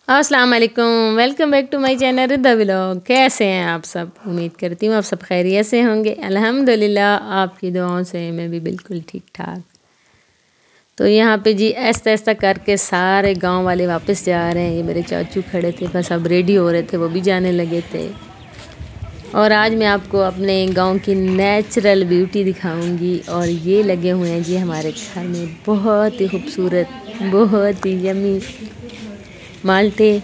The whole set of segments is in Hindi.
अस्सलाम वालेकुम, welcome back to my channel Rida vlog. कैसे हैं आप सब? उम्मीद करती हूँ आप सब खैरियत से होंगे। अल्हम्दुलिल्लाह आपकी दुआओं से मैं भी बिल्कुल ठीक ठाक। तो यहाँ पे जी ऐसा ऐसा करके सारे गांव वाले वापस जा रहे हैं। ये मेरे चाचू खड़े थे, बस अब रेडी हो रहे थे, वो भी जाने लगे थे। और आज मैं आपको अपने गांव की नेचुरल ब्यूटी दिखाऊंगी। और ये लगे हुए हैं जी हमारे घर में बहुत ही खूबसूरत, बहुत ही यमी माल्टे,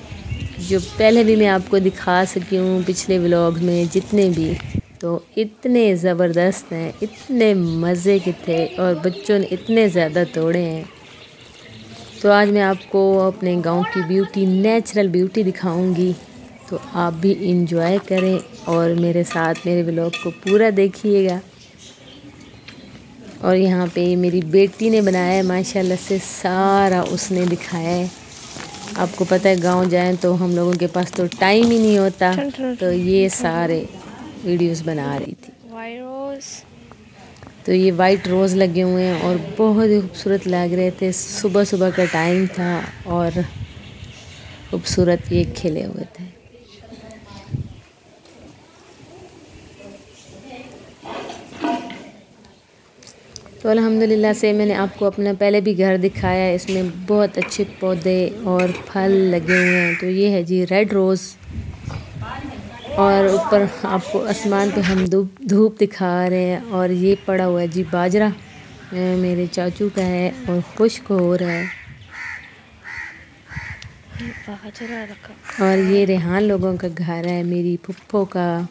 जो पहले भी मैं आपको दिखा सकी हूँ पिछले व्लॉग में जितने भी। तो इतने ज़बरदस्त हैं, इतने मज़े के थे और बच्चों ने इतने ज़्यादा तोड़े हैं। तो आज मैं आपको अपने गांव की ब्यूटी, नेचुरल ब्यूटी दिखाऊंगी। तो आप भी इंजॉय करें और मेरे साथ मेरे व्लॉग को पूरा देखिएगा। और यहाँ पे मेरी बेटी ने बनाया है, माशाल्लाह से सारा उसने दिखाया है। आपको पता है गांव जाएं तो हम लोगों के पास तो टाइम ही नहीं होता, तो ये सारे वीडियोस बना रही थी। तो ये वाइट रोज़ लगे हुए हैं और बहुत ही खूबसूरत लग रहे थे। सुबह सुबह का टाइम था और खूबसूरत ये खिले हुए थे। तो अल्हम्दुलिल्लाह से मैंने आपको अपना पहले भी घर दिखाया है, इसमें बहुत अच्छे पौधे और फल लगे हुए हैं। तो ये है जी रेड रोज़। और ऊपर आपको आसमान पे हम धूप दिखा रहे हैं। और ये पड़ा हुआ है जी बाजरा, मेरे चाचू का है और खुश्क हो रहा है। और ये रेहान लोगों का घर है, मेरी फुप्पो का,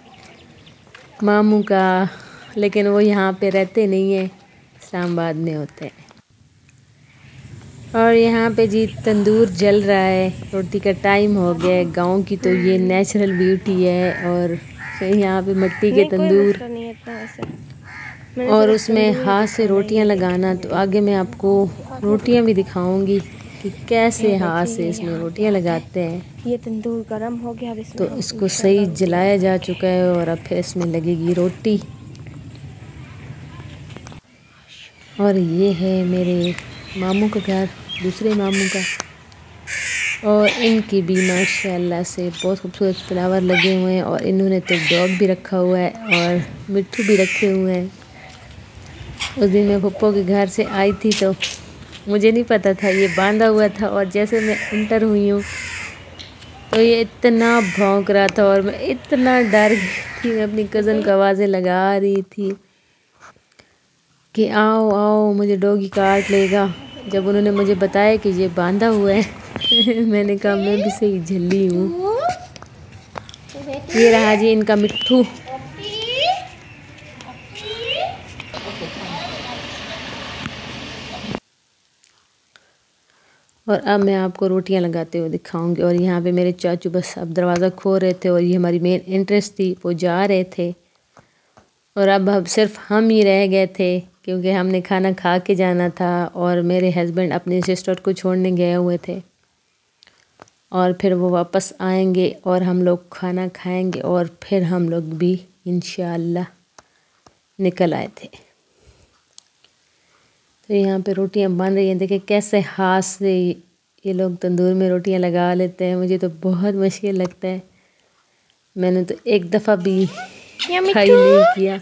मामू का, लेकिन वो यहाँ पे रहते नहीं हैं, इस्लामाबाद में होते हैं। और यहाँ पे जी तंदूर जल रहा है, रोटी का टाइम हो गया है। गांव की तो ये नेचुरल ब्यूटी है। और यहाँ पे मिट्टी के तंदूर और उसमें हाथ से रोटियां लगाना। तो आगे मैं आपको रोटियां भी दिखाऊंगी कि कैसे हाथ से इसमें रोटियां लगाते हैं। ये तंदूर गरम हो गया, तो इसको सही जलाया जा चुका है और अब फिर इसमें लगेगी रोटी। और ये है मेरे मामू का घर, दूसरे मामू का। और इनकी भी माशाल्लाह से बहुत खूबसूरत फ्लावर लगे हुए हैं। और इन्होंने तो डॉग भी रखा हुआ है और मिट्टू भी रखे हुए हैं। उस दिन मैं पप्पो के घर से आई थी तो मुझे नहीं पता था ये बांधा हुआ था। और जैसे मैं इंटर हुई हूँ तो ये इतना भौंक रहा था और मैं इतना डर गई थी। मैं अपनी कज़न को आवाज़ें लगा रही थी कि आओ आओ मुझे डॉगी काट लेगा। जब उन्होंने मुझे बताया कि ये बांधा हुआ है मैंने कहा मैं भी सही झल्ली हूँ। ये रहा जी इनका मिट्ठू। और अब मैं आपको रोटियां लगाते हुए दिखाऊंगी। और यहाँ पे मेरे चाचू बस अब दरवाज़ा खोल रहे थे और ये हमारी मेन इंटरेस्ट थी, वो जा रहे थे। और अब सिर्फ हम ही रह गए थे क्योंकि हमने खाना खा के जाना था। और मेरे हस्बैंड अपने सिस्टर को छोड़ने गए हुए थे और फिर वो वापस आएंगे और हम लोग खाना खाएंगे और फिर हम लोग भी इंशाअल्लाह निकल आए थे। तो यहाँ पे रोटियां बन रही हैं, देखिए कैसे हाथ से ये लोग तंदूर में रोटियां लगा लेते हैं। मुझे तो बहुत मुश्किल लगता है, मैंने तो एक दफ़ा भी ट्राई नहीं किया।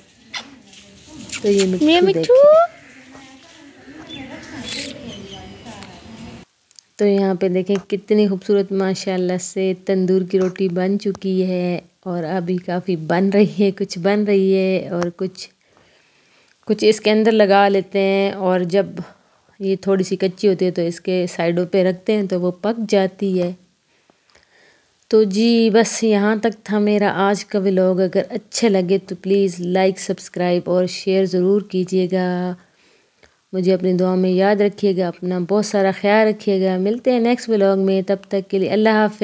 तो ये मिट्टू तो यहाँ पे देखें कितनी खूबसूरत माशाल्लाह से तंदूर की रोटी बन चुकी है। और अभी काफ़ी बन रही है, कुछ बन रही है और कुछ इसके अंदर लगा लेते हैं। और जब ये थोड़ी सी कच्ची होती है तो इसके साइडों पे रखते हैं तो वो पक जाती है। तो जी बस यहाँ तक था मेरा आज का व्लॉग। अगर अच्छे लगे तो प्लीज़ लाइक, सब्सक्राइब और शेयर ज़रूर कीजिएगा। मुझे अपनी दुआ में याद रखिएगा, अपना बहुत सारा ख्याल रखिएगा। मिलते हैं नेक्स्ट व्लॉग में, तब तक के लिए अल्लाह हाफ़िज़।